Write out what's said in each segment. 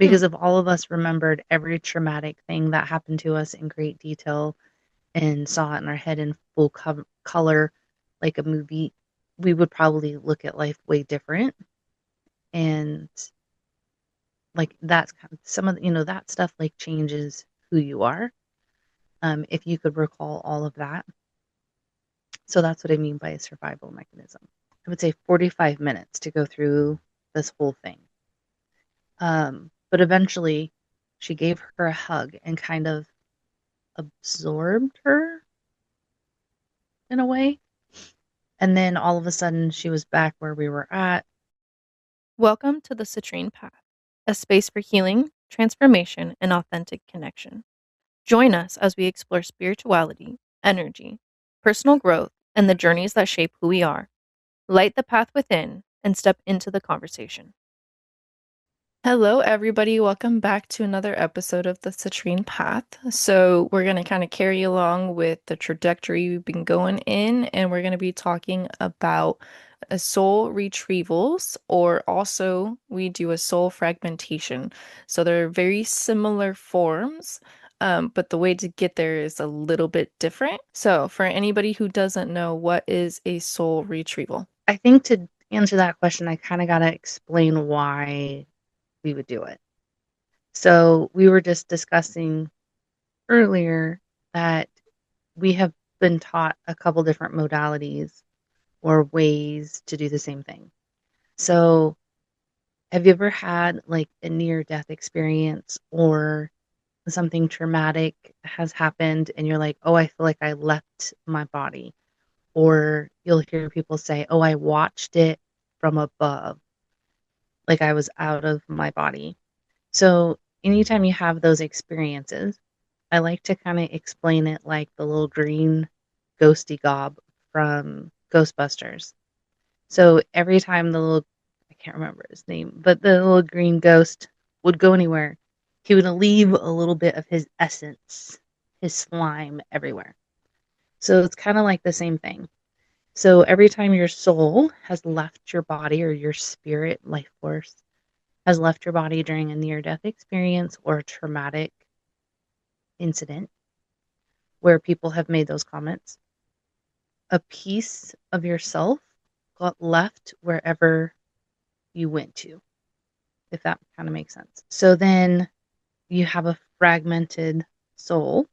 because if all of us remembered every traumatic thing that happened to us in great detail and saw it in our head in full color like a movie, we would probably look at life way different. And like that's kind of some of that stuff like changes who you are. If you could recall all of that. So that's what I mean by a survival mechanism. I would say 45 minutes to go through this whole thing. But eventually she gave her a hug and kind of absorbed her in a way. And then all of a sudden she was back where we were at. Welcome to the Citrine Path, a space for healing, transformation, and authentic connection. Join us as we explore spirituality, energy, personal growth, and the journeys that shape who we are. Light the path within and step into the conversation. Hello, everybody. Welcome back to another episode of the Citrine Path. So, we're going to kind of carry along with the trajectory we've been going in, and we're going to be talking about soul retrievals, or also we do a soul fragmentation. So, they're very similar forms, but the way to get there is a little bit different. So, for anybody who doesn't know, what is a soul retrieval? I think to answer that question, I kind of got to explain why we would do it. So we were just discussing earlier that we have been taught a couple different modalities or ways to do the same thing. So have you ever had like a near death experience or something traumatic has happened and you're like, oh, I feel like I left my body? Or you'll hear people say, oh, I watched it from above, like I was out of my body. So anytime you have those experiences, I like to kind of explain it like the little green ghosty gob from Ghostbusters. So every time I can't remember his name, but the little green ghost would go anywhere, he would leave a little bit of his essence, his slime everywhere. So it's kind of like the same thing. So every time your soul has left your body or your spirit life force has left your body during a near death experience or a traumatic incident where people have made those comments, a piece of yourself got left wherever you went to, if that kind of makes sense. So then you have a fragmented soul.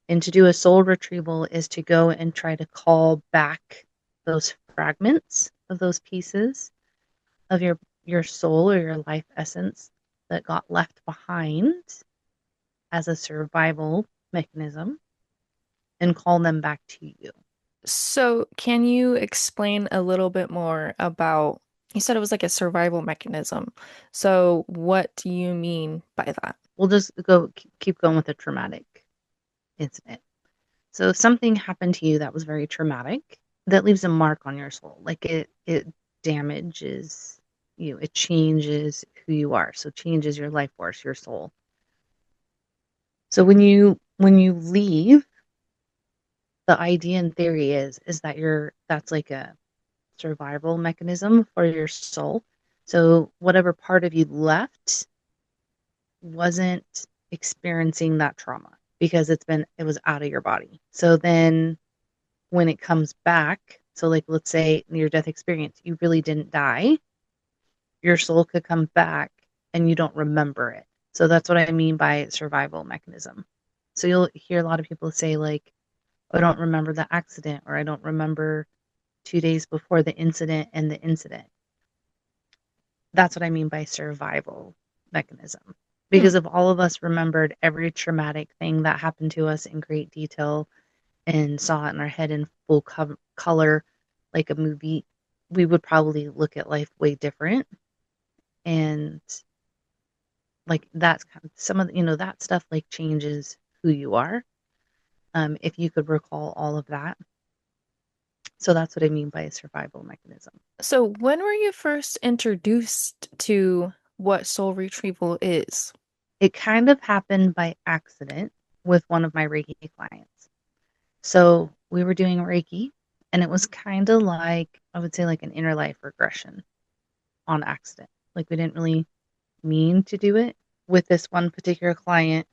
And to do a soul retrieval is to go and try to call back those fragments of those pieces of your soul or your life essence that got left behind as a survival mechanism and call them back to you. So, can you explain a little bit more about, you said it was like a survival mechanism. So, what do you mean by that? We'll just go keep going with the traumatic incident. So if something happened to you that was very traumatic, that leaves a mark on your soul. Like it damages you. It changes who you are. So it changes your life force, your soul. So when you leave, the idea and theory is that that's like a survival mechanism for your soul. So whatever part of you left wasn't experiencing that trauma because it was out of your body. So then when it comes back, so like let's say near death experience, you really didn't die, your soul could come back and you don't remember it. So that's what I mean by survival mechanism. So you'll hear a lot of people say like, I don't remember the accident or I don't remember 2 days before the incident and the incident. That's what I mean by survival mechanism. Hmm. Because if all of us remembered every traumatic thing that happened to us in great detail and saw it in our head in full color like a movie, we would probably look at life way different. And like that's kind of some of that stuff like changes who you are. If you could recall all of that. So that's what I mean by a survival mechanism. So, when were you first introduced to what soul retrieval is? It kind of happened by accident with one of my Reiki clients. So we were doing Reiki, and it was kind of like, I would say, like an inner life regression on accident. Like we didn't really mean to do it with this one particular client.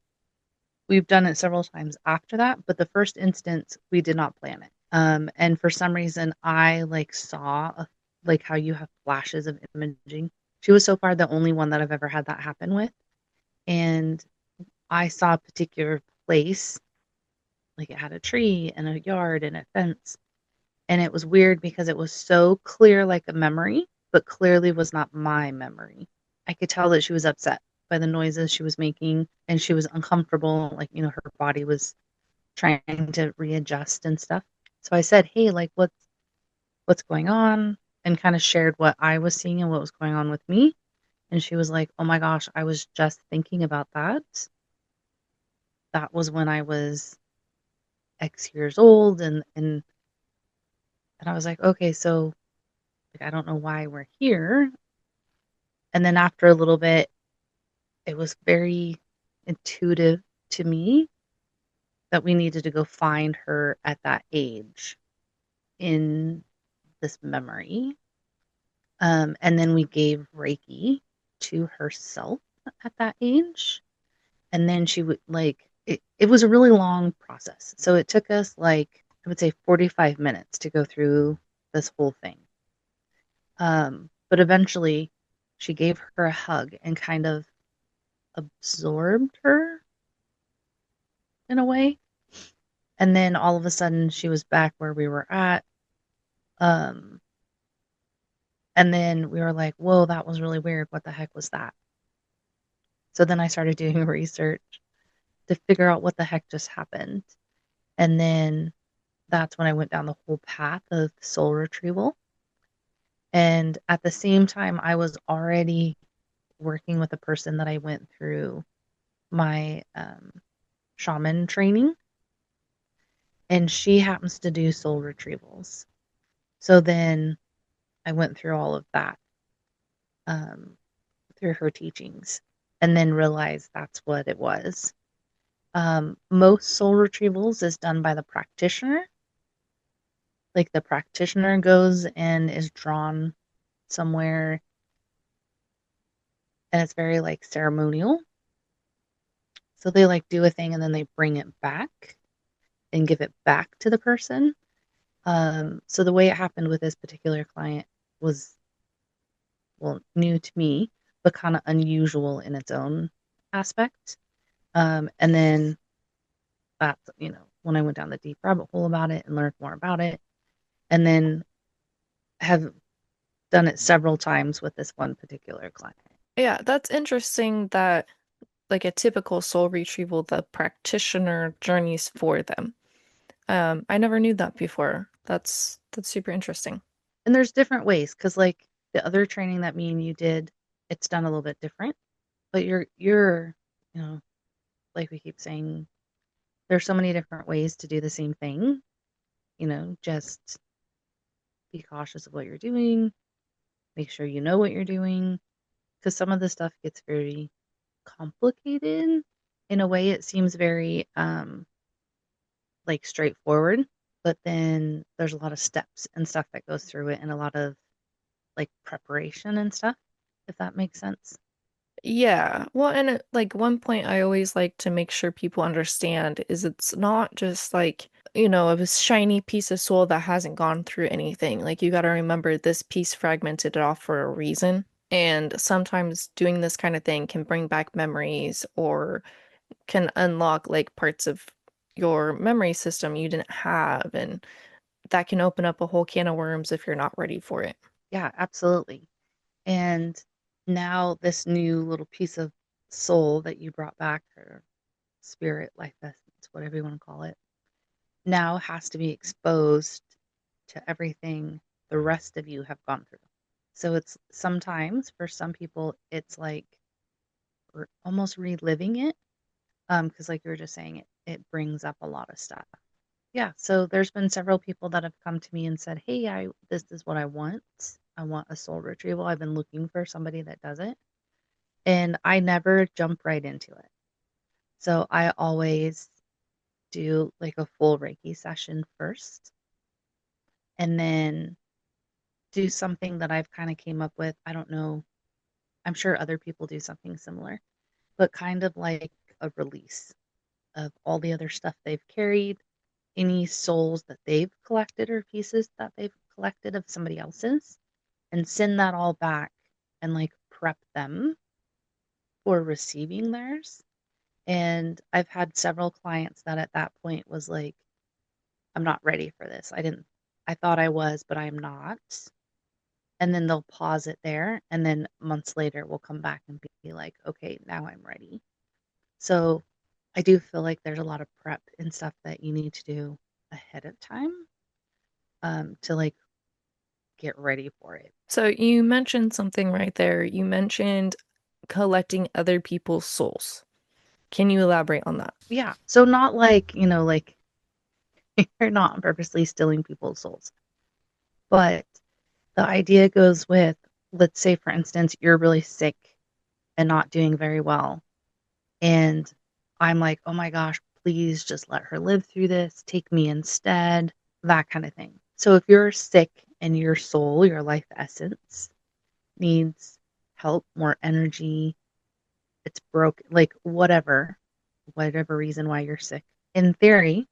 We've done it several times after that, but the first instance we did not plan it. And for some reason, I like saw like how you have flashes of imaging. She was so far the only one that I've ever had that happen with, and I saw a particular place, like it had a tree and a yard and a fence, and it was weird because it was so clear, like a memory, but clearly was not my memory. I could tell that she was upset by the noises she was making, and she was uncomfortable, like her body was trying to readjust and stuff. So I said, "Hey, like what's going on?" and kind of shared what I was seeing and what was going on with me. And she was like, "Oh my gosh, I was just thinking about that. That was when I was X years old." And I was like, "Okay, so like I don't know why we're here." And then after a little bit, it was very intuitive to me that we needed to go find her at that age in this memory. And then we gave Reiki to herself at that age. And then she would it was a really long process. So it took us like, I would say 45 minutes to go through this whole thing. But eventually she gave her a hug and kind of absorbed her in a way. And then all of a sudden she was back where we were at. Um, and then we were like, whoa, that was really weird. What the heck was that? So then I started doing research to figure out what the heck just happened. And then that's when I went down the whole path of soul retrieval. And at the same time, I was already working with a person that I went through my shaman training, and she happens to do soul retrievals. So then I went through all of that um, through her teachings and then realized that's what it was. Most soul retrievals is done by the practitioner. Like the practitioner goes and is drawn somewhere, and it's very like ceremonial. So they like do a thing and then they bring it back and give it back to the person. So the way it happened with this particular client was, well, new to me, but kind of unusual in its own aspect. And then that's, when I went down the deep rabbit hole about it and learned more about it, and then have done it several times with this one particular client. Yeah, that's interesting that like a typical soul retrieval, the practitioner journeys for them. I never knew that before. That's super interesting. And there's different ways because, like, the other training that me and you did, it's done a little bit different. But you're, you know, like we keep saying, there's so many different ways to do the same thing. Just be cautious of what you're doing. Make sure you know what you're doing, because some of the stuff gets very complicated. In a way, it seems very like straightforward, but then there's a lot of steps and stuff that goes through it, and a lot of like preparation and stuff, if that makes sense. Yeah. Well, and like one point I always like to make sure people understand is it's not just like, a shiny piece of soul that hasn't gone through anything. Like you got to remember this piece fragmented off for a reason. And sometimes doing this kind of thing can bring back memories or can unlock like parts of your memory system you didn't have. And that can open up a whole can of worms if you're not ready for it. Yeah, absolutely. And now this new little piece of soul that you brought back, or spirit, life essence, whatever you want to call it, now has to be exposed to everything the rest of you have gone through. So it's sometimes for some people, it's like we're almost reliving it. Because like you were just saying, it brings up a lot of stuff. Yeah, so there's been several people that have come to me and said, "Hey, I this is what I want. I want a soul retrieval. I've been looking for somebody that does it." And I never jump right into it. So I always do like a full Reiki session first, and then do something that I've kind of came up with. I don't know I'm sure other people do something similar, but kind of like a release of all the other stuff they've carried, any souls that they've collected or pieces that they've collected of somebody else's, and send that all back and like prep them for receiving theirs. And I've had several clients that at that point was like, I'm not ready for this. I thought I was, but I'm not. And then they'll pause it there. And then months later, we'll come back and be like, okay, now I'm ready. So I do feel like there's a lot of prep and stuff that you need to do ahead of time to like get ready for it. So you mentioned something right there. You mentioned collecting other people's souls. Can you elaborate on that? Yeah. So not like, like you're not purposely stealing people's souls, but the idea goes with, let's say, for instance, you're really sick and not doing very well. And I'm like, oh my gosh, please just let her live through this. Take me instead, that kind of thing. So if you're sick and your soul, your life essence, needs help, more energy, it's broke, like whatever reason why you're sick. In theory,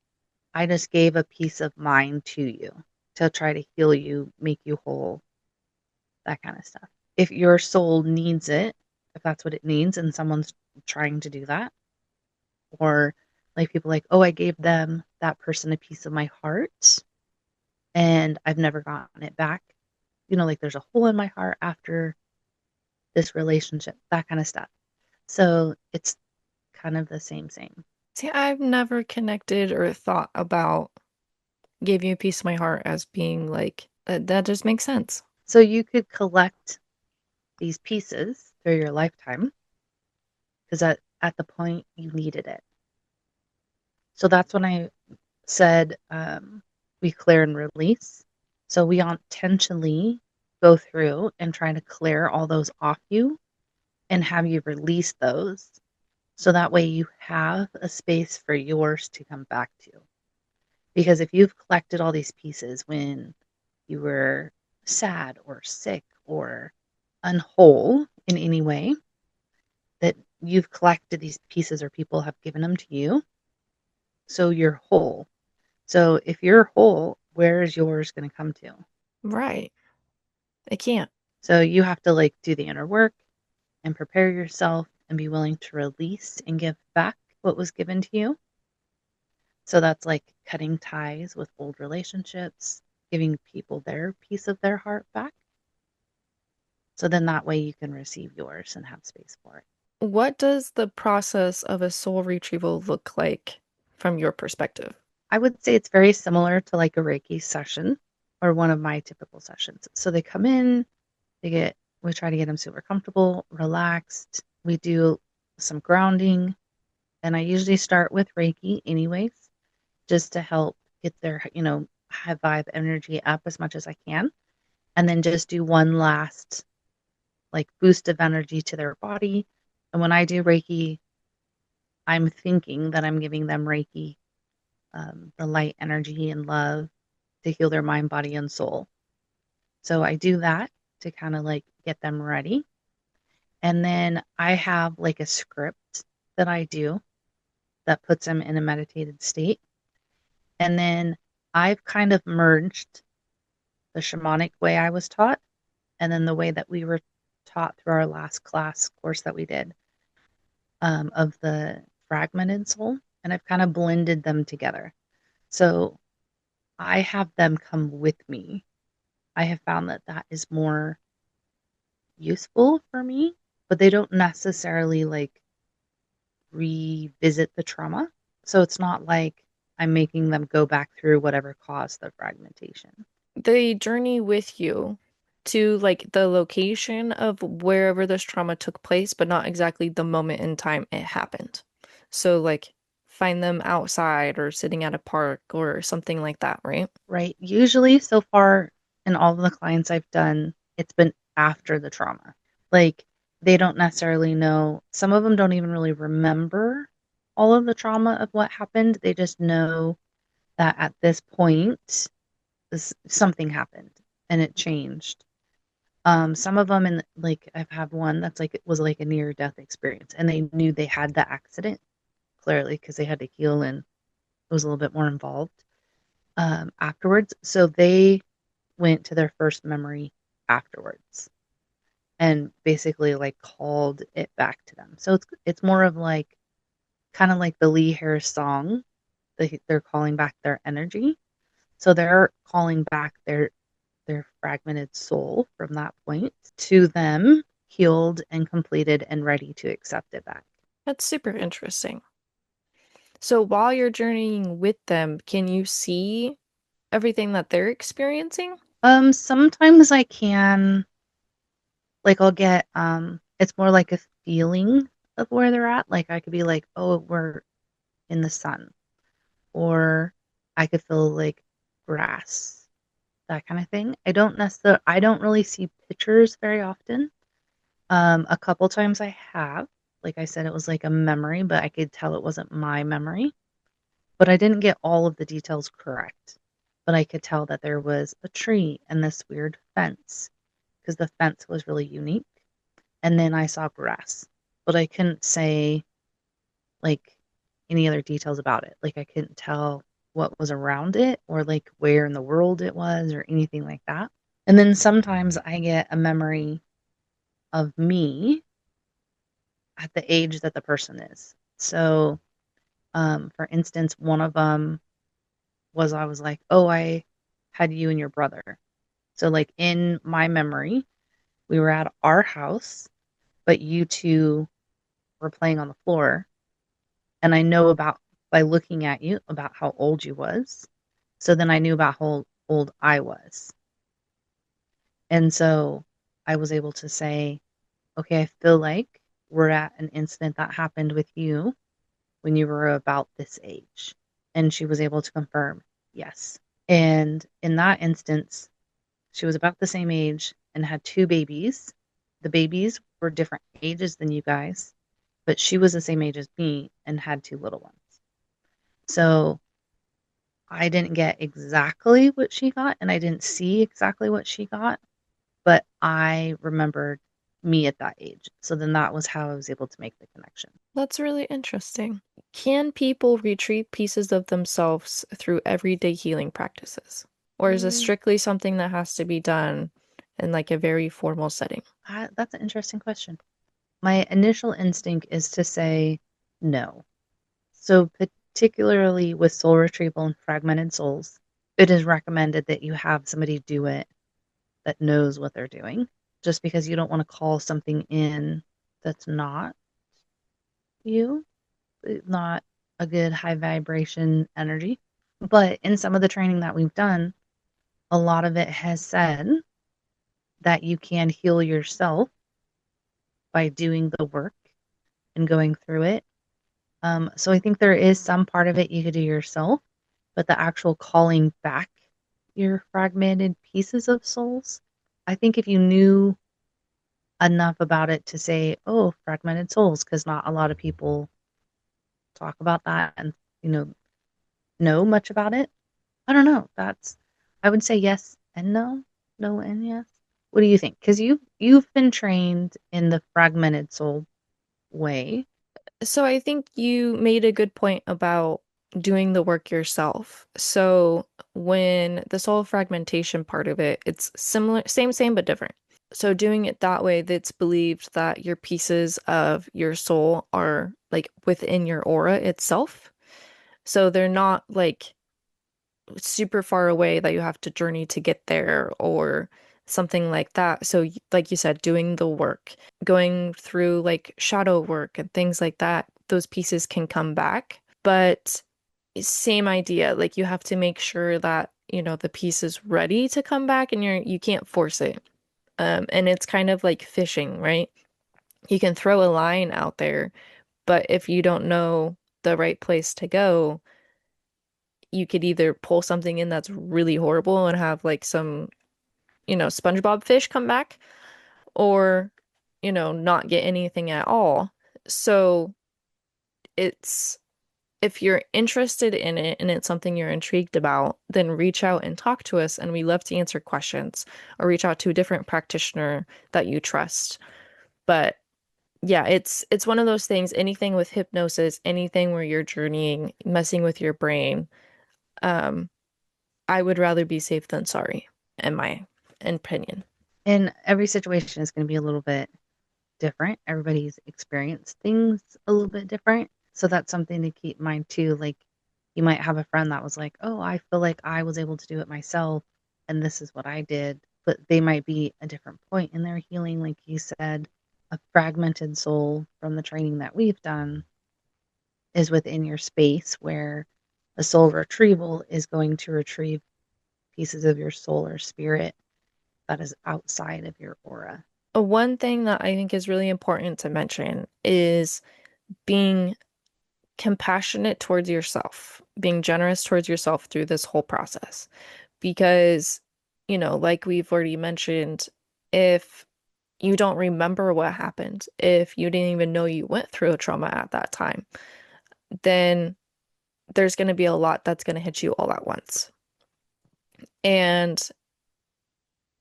I just gave a piece of mine to you to try to heal you, make you whole, that kind of stuff. If your soul needs it, if that's what it needs, and someone's trying to do that, or like people like, oh, I gave them that person a piece of my heart and I've never gotten it back. Like there's a hole in my heart after this relationship, that kind of stuff. So it's kind of the same. See, I've never connected or thought about gave you a piece of my heart as being like, that just makes sense. So you could collect these pieces through your lifetime because at the point you needed it. So that's when I said we clear and release. So we intentionally go through and try to clear all those off you and have you release those. So that way you have a space for yours to come back to. Because if you've collected all these pieces when you were sad or sick or unwhole in any way, that you've collected these pieces or people have given them to you, so you're whole. So if you're whole, where is yours going to come to? Right. I can't. So you have to like do the inner work and prepare yourself and be willing to release and give back what was given to you. So that's like cutting ties with old relationships, giving people their piece of their heart back. So then that way you can receive yours and have space for it. What does the process of a soul retrieval look like from your perspective? I would say it's very similar to like a Reiki session or one of my typical sessions. So they come in, we try to get them super comfortable, relaxed. We do some grounding, and I usually start with Reiki anyways, just to help get their, high vibe energy up as much as I can. And then just do one last like boost of energy to their body. And when I do Reiki, I'm thinking that I'm giving them Reiki, the light energy and love to heal their mind, body, and soul. So I do that to kind of like get them ready. And then I have like a script that I do that puts them in a meditated state. And then I've kind of merged the shamanic way I was taught and then the way that we were taught through our last class course that we did of the fragmented soul. And I've kind of blended them together. So I have them come with me. I have found that that is more useful for me, but they don't necessarily like revisit the trauma. So it's not like I'm making them go back through whatever caused the fragmentation. They journey with you to like the location of wherever this trauma took place, but not exactly the moment in time it happened. So like find them outside or sitting at a park or something like that, right? Right. Usually, so far in all of the clients I've done, it's been after the trauma. Like they don't necessarily know, some of them don't even really remember all of the trauma of what happened. They just know that at this point, something happened and it changed. Some of them in like I've had one that's like it was like a near death experience, and they knew they had the accident clearly because they had to heal and it was a little bit more involved afterwards. So they went to their first memory afterwards and basically like called it back to them. So it's more of like kind of like the Lee Harris song. They're calling back their energy. So they're calling back their fragmented soul from that point to them healed and completed and ready to accept it back. That's super interesting. So while you're journeying with them, can you see everything that they're experiencing? Sometimes I can like I'll get it's more like a feeling of where they're at. Like I could be like, oh, we're in the sun, or I could feel like grass, that kind of thing. I don't really see pictures very often. A couple times I have. Like I said, it was like a memory, but I could tell it wasn't my memory. But I didn't get all of the details correct. But I could tell that there was a tree and this weird fence because the fence was really unique. And then I saw grass, but I couldn't say like any other details about it. Like I couldn't tell what was around it or like where in the world it was or anything like that. And then sometimes I get a memory of me at the age that the person is. So, for instance, one of them was I was like, oh, I had you and your brother. So, like in my memory, we were at our house, but you two were playing on the floor. And I know about by looking at you about how old you was. So then I knew about how old I was. And so I was able to say, okay, I feel like we're at an incident that happened with you when you were about this age. And she was able to confirm, yes. And in that instance, she was about the same age and had two babies. The babies were different ages than you guys, but she was the same age as me and had two little ones. So I didn't get exactly what she got and I didn't see exactly what she got, but I remembered me at that age. So then that was how I was able to make the connection. That's really interesting. Can people retrieve pieces of themselves through everyday healing practices? Or is this Mm, strictly something that has to be done in like a very formal setting? that's an interesting question. My initial instinct is to say no. So, particularly with soul retrieval and fragmented souls, it is recommended that you have somebody do it that knows what they're doing, just because you don't want to call something in that's not you, not a good high vibration energy. But in some of the training that we've done, a lot of it has said that you can heal yourself by doing the work and going through it. So I think there is some part of it you could do yourself, but the actual calling back your fragmented pieces of souls, I think if you knew enough about it to say, oh, fragmented souls, because not a lot of people talk about that and, you know much about it. I don't know. I would say yes and no, no and yes. What do you think? Because you've been trained in the fragmented soul way. So I think you made a good point about doing the work yourself. So when the soul fragmentation part of it, it's similar, same, but different. So doing it that way, that's believed that your pieces of your soul are like within your aura itself. So they're not like super far away that you have to journey to get there or something like that. So, like you said, doing the work, going through like shadow work and things like that, those pieces can come back. But same idea, like you have to make sure that, the piece is ready to come back and you can't force it. And it's kind of like fishing, right? You can throw a line out there, but if you don't know the right place to go, you could either pull something in that's really horrible and have like some, SpongeBob fish come back, or, not get anything at all. So it's if you're interested in it and it's something you're intrigued about, then reach out and talk to us, and we love to answer questions or reach out to a different practitioner that you trust. But yeah, it's one of those things, anything with hypnosis, anything where you're journeying, messing with your brain, um, I would rather be safe than sorry, in my opinion. And every situation is going to be a little bit different. Everybody's experienced things a little bit different. So that's something to keep in mind too. Like you might have a friend that was like, "Oh, I feel like I was able to do it myself and this is what I did." But they might be a different point in their healing, like you said. A fragmented soul from the training that we've done is within your space where a soul retrieval is going to retrieve pieces of your soul or spirit that is outside of your aura. One thing that I think is really important to mention is being compassionate towards yourself, being generous towards yourself through this whole process. Because, like we've already mentioned, if you don't remember what happened, if you didn't even know you went through a trauma at that time, then there's going to be a lot that's going to hit you all at once. And,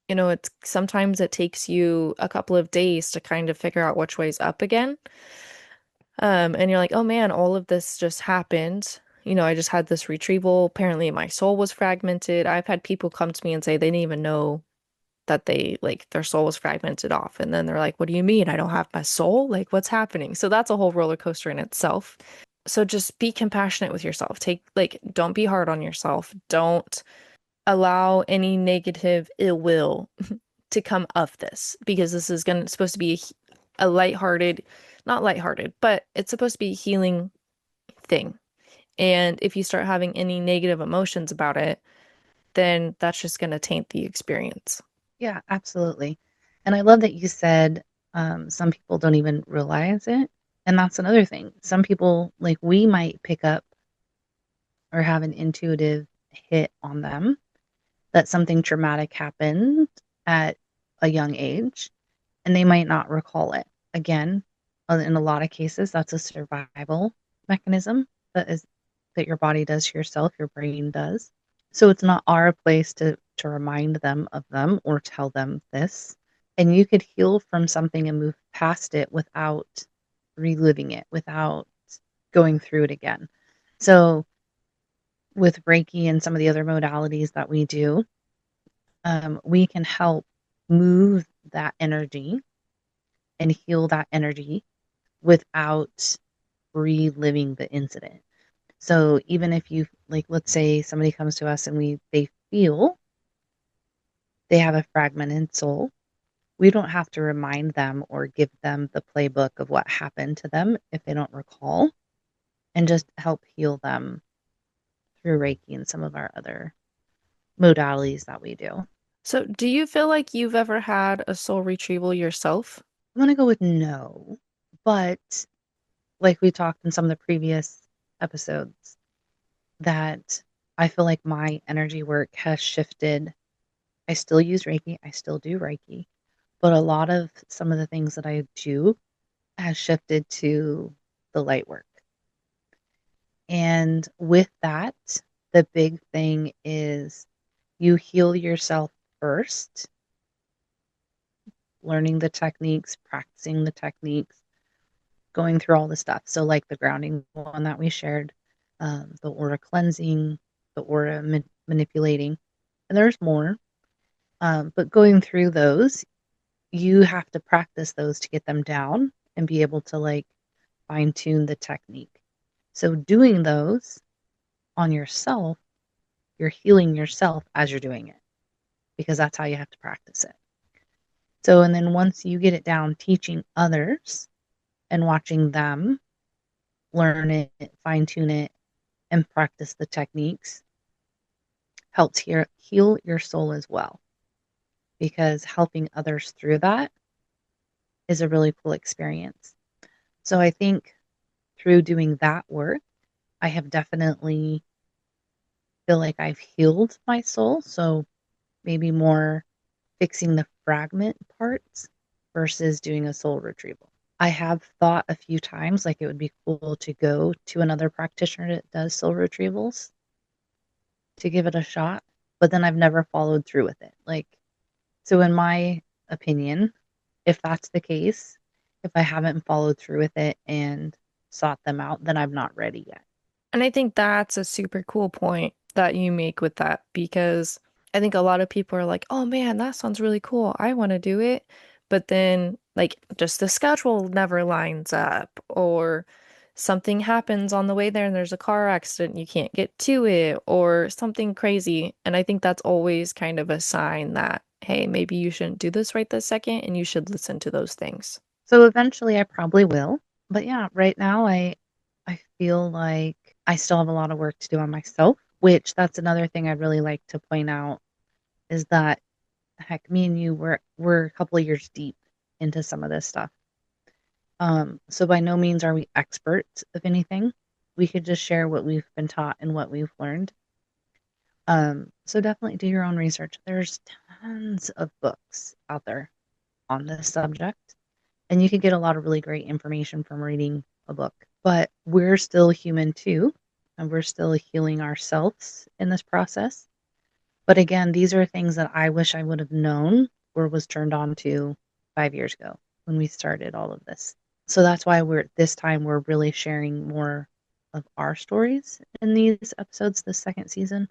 it's sometimes it takes you a couple of days to kind of figure out which way's up again. And you're like, oh man, all of this just happened. I just had this retrieval. Apparently, my soul was fragmented. I've had people come to me and say they didn't even know that their soul was fragmented off. And then they're like, what do you mean? I don't have my soul? Like, what's happening? So that's a whole roller coaster in itself. So just be compassionate with yourself. Don't be hard on yourself. Don't allow any negative ill will to come of this, because this is supposed to be a lighthearted, not lighthearted, but it's supposed to be a healing thing. And if you start having any negative emotions about it, then that's just going to taint the experience. Yeah, absolutely. And I love that you said some people don't even realize it. And that's another thing. Some people, like we might pick up or have an intuitive hit on them that something traumatic happened at a young age, and they might not recall it. Again, in a lot of cases, that's a survival mechanism that your body does to yourself, your brain does. So it's not our place to remind them of them or tell them this. And you could heal from something and move past it without reliving it, without going through it again. So with Reiki and some of the other modalities that we do, we can help move that energy and heal that energy without reliving the incident. So even if you like, let's say somebody comes to us and they feel they have a fragmented soul, we don't have to remind them or give them the playbook of what happened to them if they don't recall, and just help heal them through Reiki and some of our other modalities that we do. I'm So, do you feel like you've ever had a soul retrieval yourself? going to go with no, but like we talked in some of the previous episodes, that I feel like my energy work has shifted. I still use Reiki, I still do Reiki, but a lot of some of the things that I do has shifted to the light work. And with that, the big thing is you heal yourself first, learning the techniques, practicing the techniques, going through all the stuff. So, like the grounding one that we shared, the aura cleansing, the aura manipulating, and there's more. But going through those, you have to practice those to get them down and be able to like fine tune the technique. So, doing those on yourself, you're healing yourself as you're doing it because that's how you have to practice it. So, and then once you get it down, teaching others and watching them learn it, fine tune it, and practice the techniques helps heal your soul as well, because helping others through that is a really cool experience. So I think through doing that work, I have definitely feel like I've healed my soul. So maybe more fixing the fragment parts versus doing a soul retrieval. I have thought a few times like it would be cool to go to another practitioner that does soul retrievals to give it a shot, but then I've never followed through with it. Like, so in my opinion, if that's the case, if I haven't followed through with it and sought them out, then I'm not ready yet. And I think that's a super cool point that you make with that because I think a lot of people are like, oh man, that sounds really cool. I want to do it. But then, like, just the schedule never lines up, or something happens on the way there and there's a car accident, you can't get to it, or something crazy. And I think that's always kind of a sign that, hey, maybe you shouldn't do this right this second and you should listen to those things. So eventually I probably will. But yeah, right now I feel like I still have a lot of work to do on myself, which that's another thing I'd really like to point out is that heck, me and you we're a couple of years deep into some of this stuff. So by no means are we experts of anything. We could just share what we've been taught and what we've learned. So definitely do your own research. There's tons of books out there on this subject, and you can get a lot of really great information from reading a book. But we're still human too, and we're still healing ourselves in this process. But again, these are things that I wish I would have known or was turned on to 5 years ago when we started all of this. So that's why we're really sharing more of our stories in these episodes this second season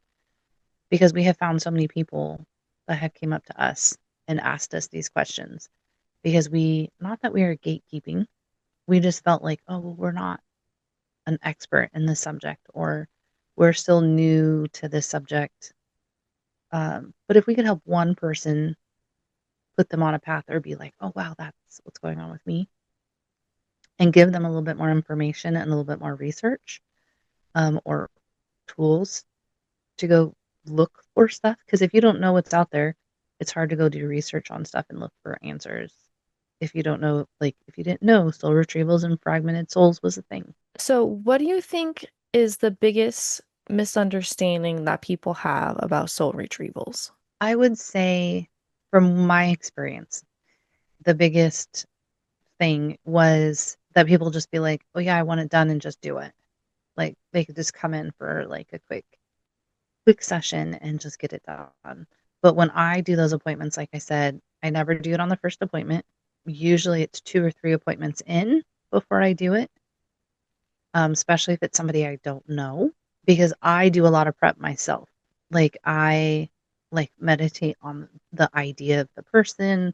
because we have found so many people that have came up to us and asked us these questions because we not that we are gatekeeping, we just felt like, oh, well, we're not an expert in this subject or we're still new to this subject. But if we could help one person put them on a path or be like, oh, wow, that's what's going on with me, and give them a little bit more information and a little bit more research or tools to go look for stuff. Because if you don't know what's out there, it's hard to go do research on stuff and look for answers. If you don't know, like if you didn't know soul retrievals and fragmented souls was a thing. So, what do you think is the biggest misunderstanding that people have about soul retrievals? I would say, from my experience, the biggest thing was that people just be like, oh, yeah, I want it done and just do it. Like they could just come in for like a quick session and just get it done. But when I do those appointments, like I said, I never do it on the first appointment. Usually it's 2 or 3 appointments in before I do it, especially if it's somebody I don't know, because I do a lot of prep myself. Like I like meditate on the idea of the person,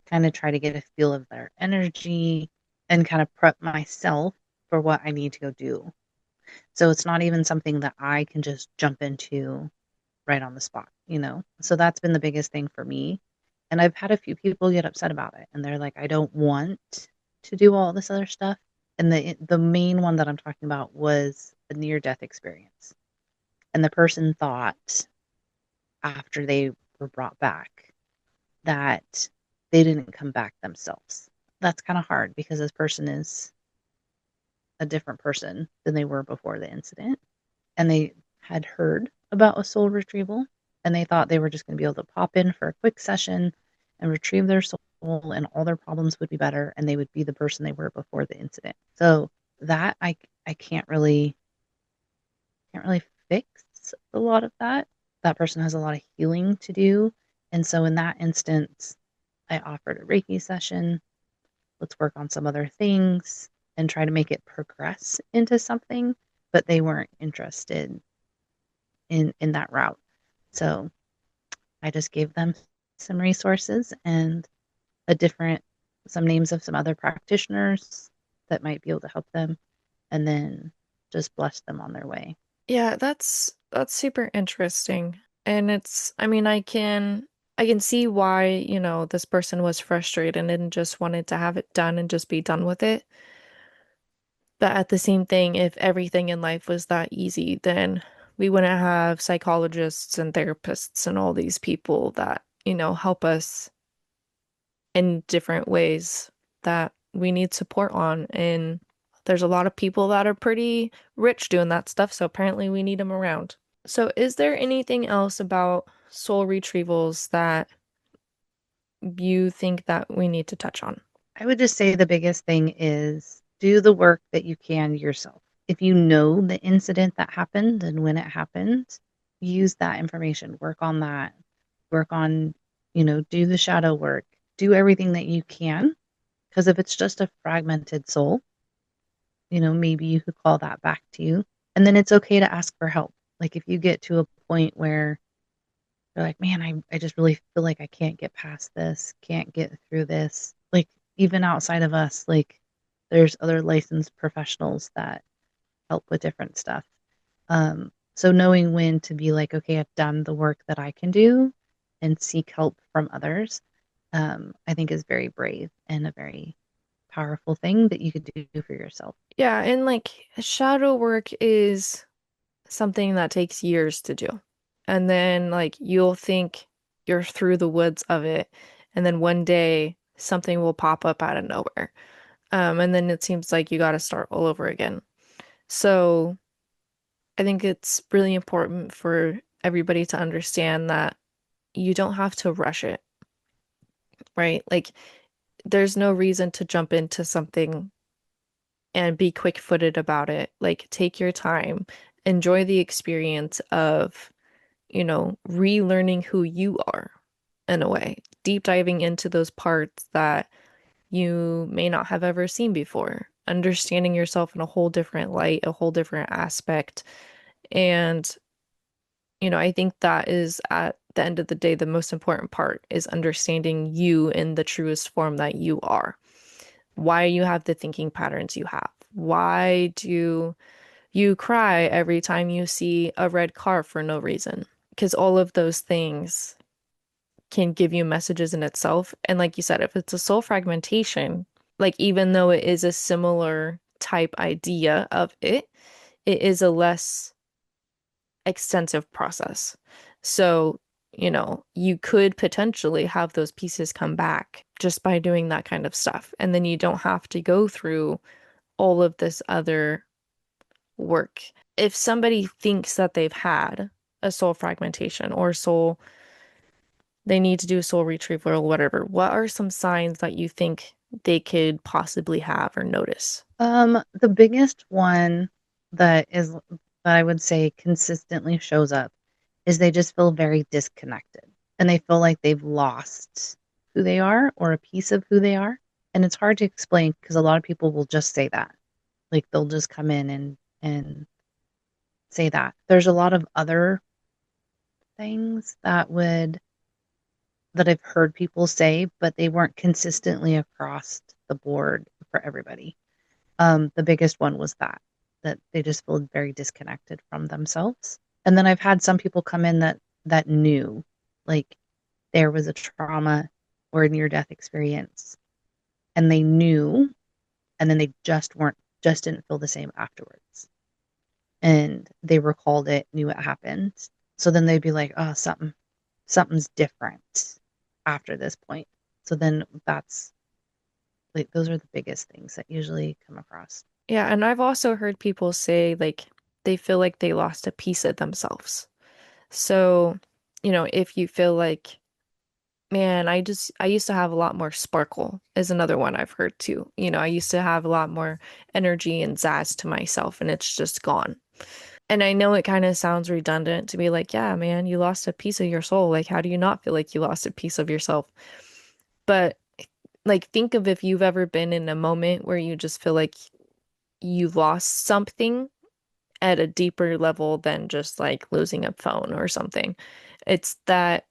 kind of try to get a feel of their energy and kind of prep myself for what I need to go do. So it's not even something that I can just jump into right on the spot. So that's been the biggest thing for me. And I've had a few people get upset about it and they're like, I don't want to do all this other stuff. And the main one that I'm talking about was a near death experience. And the person thought after they were brought back that they didn't come back themselves. That's kind of hard because this person is a different person than they were before the incident. And they had heard about a soul retrieval and they thought they were just going to be able to pop in for a quick session and retrieve their soul and all their problems would be better and they would be the person they were before the incident. So that I can't really fix a lot of that. That person has a lot of healing to do. And so in that instance, I offered a Reiki session. Let's work on some other things and try to make it progress into something, but they weren't interested in that route. So I just gave them some resources and a different some names of some other practitioners that might be able to help them and then just bless them on their way. Yeah, that's super interesting. And it's, I mean, I can see why, this person was frustrated and just wanted to have it done and just be done with it. But at the same thing, if everything in life was that easy, then we wouldn't have psychologists and therapists and all these people that, help us in different ways that we need support on. And there's a lot of people that are pretty rich doing that stuff, so apparently we need them around. So, is there anything else about soul retrievals that you think that we need to touch on? I would just say the biggest thing is do the work that you can yourself. If you know the incident that happened and when it happened, use that information, work on that, work on, do the shadow work, do everything that you can. Because if it's just a fragmented soul, maybe you could call that back to you. And then it's okay to ask for help. Like if you get to a point where you're like, man, I just really feel like I can't get past this, can't get through this. Like, even outside of us, like, there's other licensed professionals that help with different stuff. So knowing when to be like, okay, I've done the work that I can do and seek help from others, I think is very brave and a very powerful thing that you could do for yourself. Yeah, and like shadow work is something that takes years to do. And then like you'll think you're through the woods of it, and then one day something will pop up out of nowhere. And then it seems like you got to start all over again. So I think it's really important for everybody to understand that you don't have to rush it, right? Like there's no reason to jump into something and be quick-footed about it. Like take your time, enjoy the experience of relearning who you are in a way, deep diving into those parts that you may not have ever seen before, understanding yourself in a whole different light, a whole different aspect. And, I think that is at the end of the day, the most important part is understanding you in the truest form that you are. Why you have the thinking patterns you have. Why do you cry every time you see a red car for no reason? Because all of those things can give you messages in itself. And like you said, if it's a soul fragmentation, like even though it is a similar type idea of it, it is a less extensive process. So, you could potentially have those pieces come back just by doing that kind of stuff. And then you don't have to go through all of this other work. If somebody thinks that they've had a soul fragmentation or soul they need to do soul retrieval or whatever, what are some signs that you think they could possibly have or notice? The biggest one that I would say consistently shows up is they just feel very disconnected and they feel like they've lost who they are or a piece of who they are. And it's hard to explain because a lot of people will just say that. Like they'll just come in and say that. There's a lot of other things that I've heard people say, but they weren't consistently across the board for everybody. The biggest one was that they just feel very disconnected from themselves. And then I've had some people come in that knew, like there was a trauma or a near death experience, and they knew, and then they just didn't feel the same afterwards. And they recalled it, knew it happened. So then they'd be like, oh, something's different after this point. So then that's like those are the biggest things that usually come across. Yeah, and I've also heard people say like they feel like they lost a piece of themselves. So, if you feel like, man, I used to have a lot more sparkle is another one I've heard too. I used to have a lot more energy and zazz to myself and it's just gone. And I know it kind of sounds redundant to be like, yeah, man, you lost a piece of your soul. Like, how do you not feel like you lost a piece of yourself? But like, think of if you've ever been in a moment where you just feel like you lost something at a deeper level than just like losing a phone or something. It's that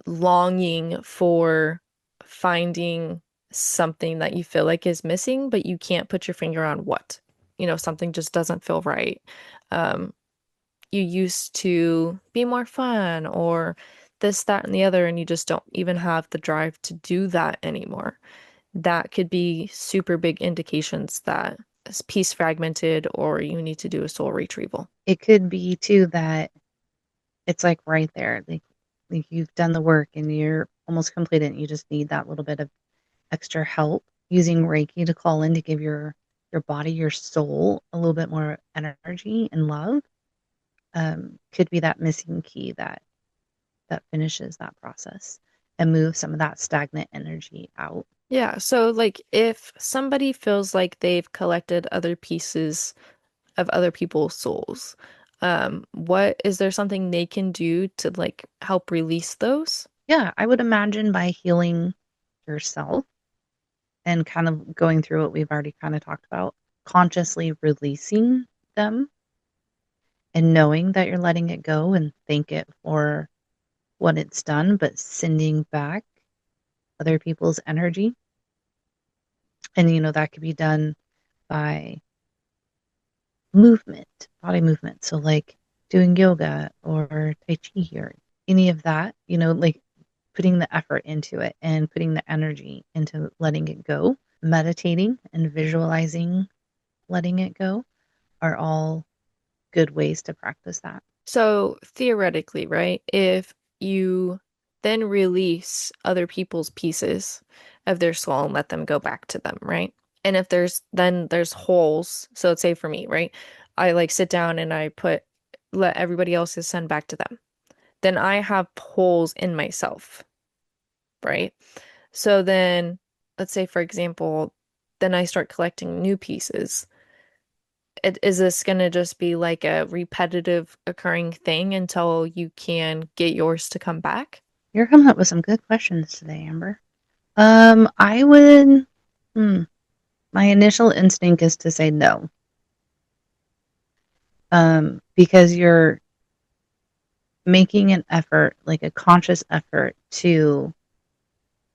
longing for finding something that you feel like is missing, but you can't put your finger on what. Something just doesn't feel right. Um, you used to be more fun or this, that, and the other, and you just don't even have the drive to do that anymore. That could be super big indications that it's piece fragmented or you need to do a soul retrieval. It could be too that it's like right there, like you've done the work and you're almost completed. And you just need that little bit of extra help using Reiki to call in to give your body, your soul a little bit more energy and love. Could be that missing key that finishes that process and moves some of that stagnant energy out. Yeah, so like if somebody feels like they've collected other pieces of other people's souls, what is there something they can do to like help release those? Yeah, I would imagine by healing yourself and kind of going through what we've already kind of talked about, consciously releasing them and knowing that you're letting it go and thank it for what it's done, but sending back other people's energy. And, that could be done by movement, body movement. So, like doing yoga or Tai Chi or any of that, like putting the effort into it and putting the energy into letting it go, meditating and visualizing letting it go are all good ways to practice that. So theoretically, right, if you then release other people's pieces of their soul and let them go back to them, right? And if there's holes, so let's say for me, right? I like sit down and let everybody else's send back to them. Then I have holes in myself, right? So then let's say for example, then I start collecting new pieces. Is this going to just be like a repetitive occurring thing until you can get yours to come back? You're coming up with some good questions today, Amber. I would, hmm, my initial instinct is to say no. Because you're making an effort, like a conscious effort to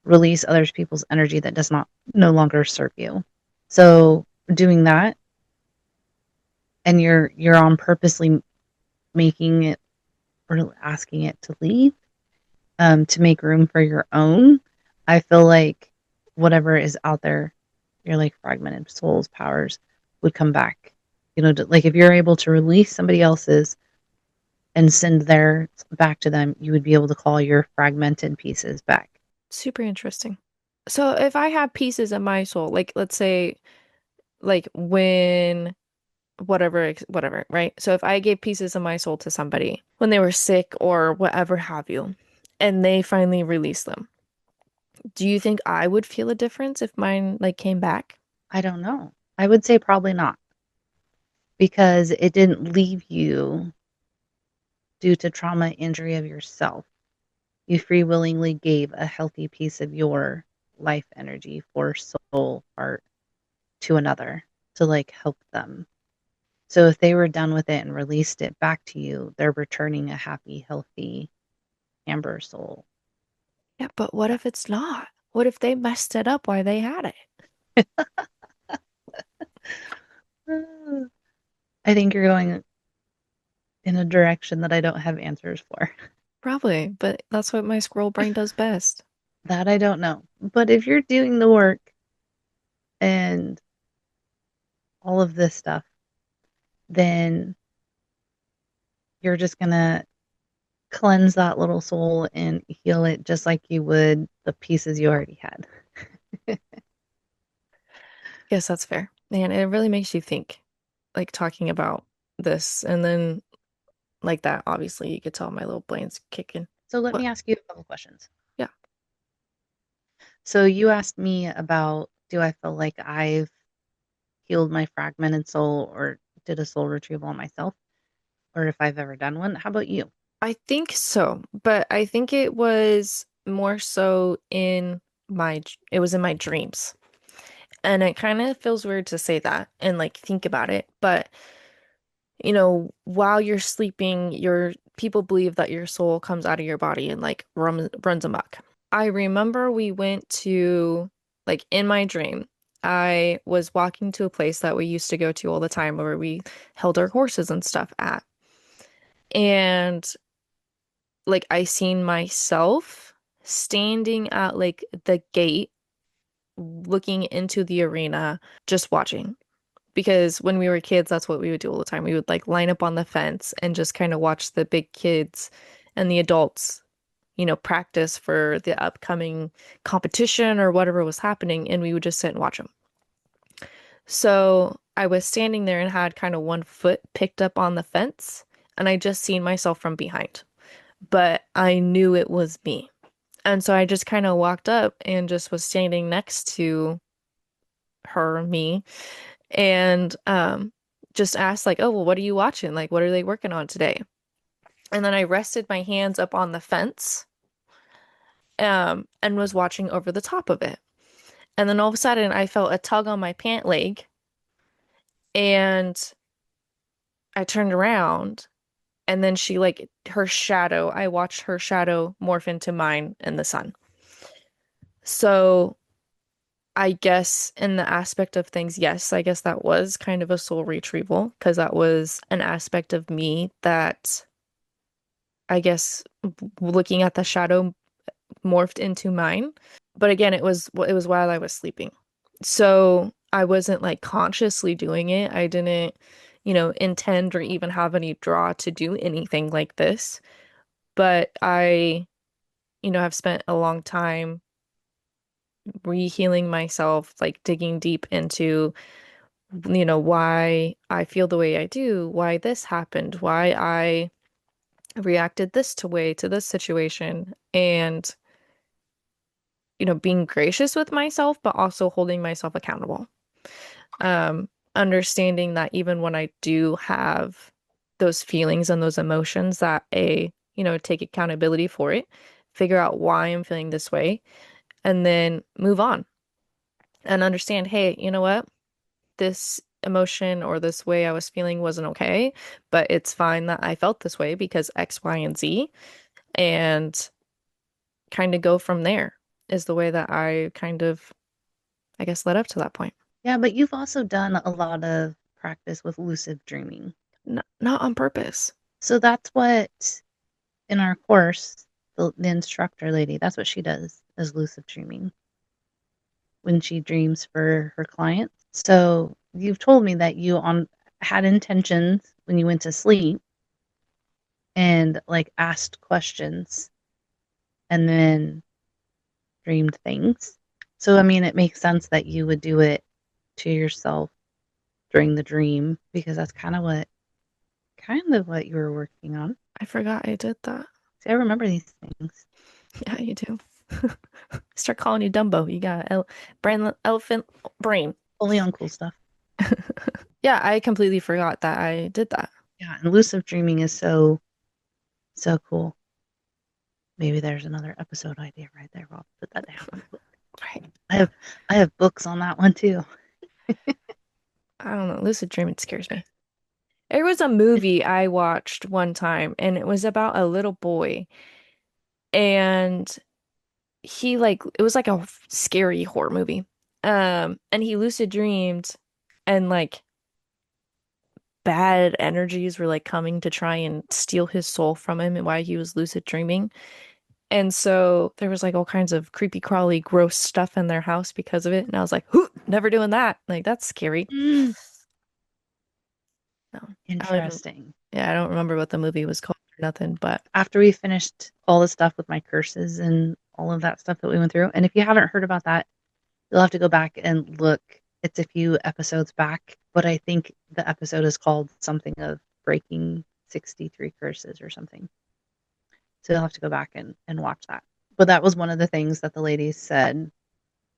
release other people's energy that does not no longer serve you. So doing that and you're on purposely making it or asking it to leave, to make room for your own, I feel like whatever is out there, your like fragmented souls, powers would come back. Like if you're able to release somebody else's and send theirs back to them, you would be able to call your fragmented pieces back. Super interesting. So if I have pieces of my soul, like let's say like when whatever, right? So if I gave pieces of my soul to somebody when they were sick or whatever have you, and they finally released them, do you think I would feel a difference if mine like came back? I don't know. I would say probably not because it didn't leave you due to trauma injury of yourself. You free willingly gave a healthy piece of your life energy, for soul, heart to another to like help them. So if they were done with it and released it back to you, they're returning a happy, healthy amber soul. Yeah, but what if it's not? What if they messed it up while they had it? I think you're going in a direction that I don't have answers for. Probably, but that's what my squirrel brain does best. That I don't know. But if you're doing the work and all of this stuff, then you're just going to cleanse that little soul and heal it just like you would the pieces you already had. Yes, that's fair. Man, it really makes you think, like talking about this. And then, like that, obviously, you could tell my little brain's kicking. So let me What? ask you a couple questions. Yeah. So you asked me about, do I feel like I've healed my fragmented soul or did a soul retrieval on myself, or if I've ever done one? How about you? I think so, but I think it was more so it was in my dreams. And it kind of feels weird to say that and like think about it, but while you're sleeping, your people believe that your soul comes out of your body and like runs amok. I remember we went to, like in my dream, I was walking to a place that we used to go to all the time where we held our horses and stuff at. And like I seen myself standing at like the gate looking into the arena, just watching. Because when we were kids, that's what we would do all the time. We would like line up on the fence and just kind of watch the big kids and the adults, practice for the upcoming competition or whatever was happening, and we would just sit and watch them. So I was standing there and had kind of one foot picked up on the fence, and I just seen myself from behind, but I knew it was me. And so I just kind of walked up and just was standing next to me, and just asked like, "Oh, well, what are you watching? Like, what are they working on today?" And then I rested my hands up on the fence, and was watching over the top of it. And then all of a sudden, I felt a tug on my pant leg, and I turned around, and then I watched her shadow morph into mine in the sun. So I guess in the aspect of things, yes, I guess that was kind of a soul retrieval because that was an aspect of me that I guess looking at the shadow morphed into mine. But again, it was while I was sleeping. So I wasn't like consciously doing it. I didn't, intend or even have any draw to do anything like this. But I, have spent a long time re-healing myself, like digging deep into, why I feel the way I do, why this happened, why I reacted to this situation, and, being gracious with myself, but also holding myself accountable. Understanding that even when I do have those feelings and those emotions, that take accountability for it, figure out why I'm feeling this way, and then move on and understand, hey, you know what? This emotion or this way I was feeling wasn't okay, but it's fine that I felt this way because X, Y, and Z, and kind of go from there is the way that I kind of, I guess, led up to that point. Yeah, but you've also done a lot of practice with lucid dreaming. Not on purpose. So that's what in our course, the instructor lady, that's what she does is lucid dreaming when she dreams for her clients. So you've told me that you on had intentions when you went to sleep and like asked questions and then dreamed things. So I mean it makes sense that you would do it to yourself during the dream because that's kind of what you were working on. I forgot I did that. See, I remember these things. Yeah, you do. Start calling you Dumbo. You got brain elephant brain. Fully on cool stuff. Yeah, I completely forgot that I did that. Yeah, and lucid dreaming is so cool. Maybe there's another episode idea right there. I'll put that down. Right. I have I have books on that one too. I don't know. Lucid dreaming scares me. There was a movie I watched one time, and it was about a little boy, and it was like a scary horror movie. And he lucid dreamed, and like bad energies were like coming to try and steal his soul from him while he was lucid dreaming. And so there was like all kinds of creepy crawly gross stuff in their house because of it. And I was like, "Whoo, never doing that." Like that's scary. Mm, No. I don't even, interesting. yeah, I don't remember what the movie was called or nothing, but After we finished all the stuff with my curses and all of that stuff that we went through, and if you haven't heard about that, you'll have to go back and look. It's a few episodes back, but I think the episode is called something of Breaking 63 Curses or something. So you'll have to go back and watch that. But that was one of the things that the ladies said,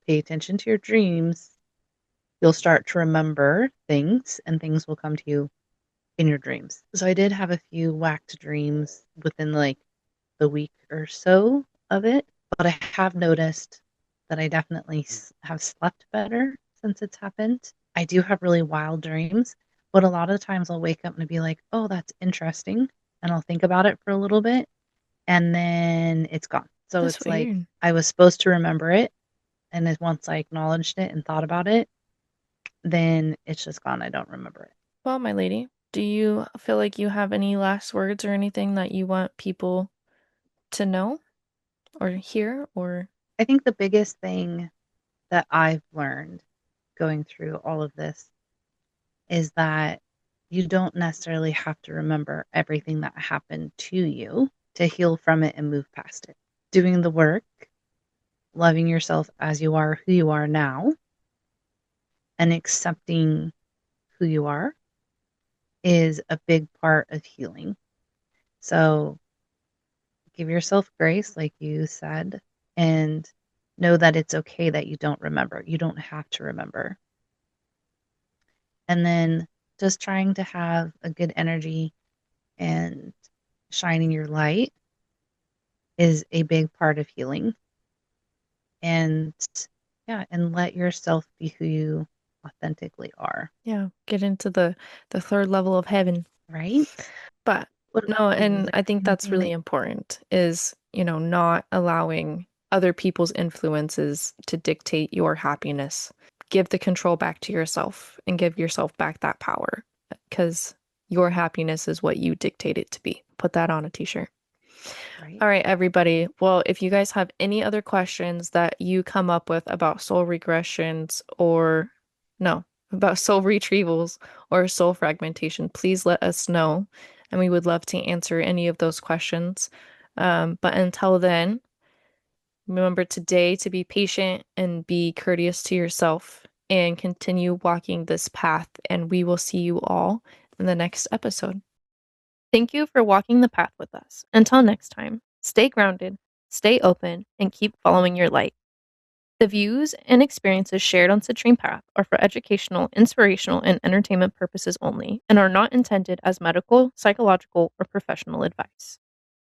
pay attention to your dreams. You'll start to remember things and things will come to you in your dreams. So I did have a few whacked dreams within like the week or so of it, but I have noticed that I definitely have slept better since it's happened. I do have really wild dreams, but a lot of times I'll wake up and be like, oh, that's interesting. And I'll think about it for a little bit and then it's gone. So that's it's like weird. I was supposed to remember it. And then once I acknowledged it and thought about it, then it's just gone. I don't remember it. Well, my lady, do you feel like you have any last words or anything that you want people to know or hear or I think the biggest thing that I've learned going through all of this is that you don't necessarily have to remember everything that happened to you to heal from it and move past it. Doing the work, loving yourself as you are, who you are now, and accepting who you are is a big part of healing. So give yourself grace, like you said. and know that it's okay that you don't remember. You don't have to remember. And then just trying to have a good energy and shining your light is a big part of healing. And yeah, and let yourself be who you authentically are, Yeah, get into the third level of heaven. right? But What no, about you? Is and I there think that's anything really that important is, not allowing other people's influences to dictate your happiness. Give the control back to yourself and give yourself back that power because your happiness is what you dictate it to be. Put that on a t-shirt. right? All right, everybody. Well, if you guys have any other questions that you come up with about soul regressions or no, about soul retrievals or soul fragmentation, please let us know. And we would love to answer any of those questions. But until then, remember today to be patient and be courteous to yourself and continue walking this path. And we will see you all in the next episode. Thank you for walking the path with us. Until next time, stay grounded, stay open, and keep following your light. The views and experiences shared on Citrine Path are for educational, inspirational, and entertainment purposes only and are not intended as medical, psychological, or professional advice.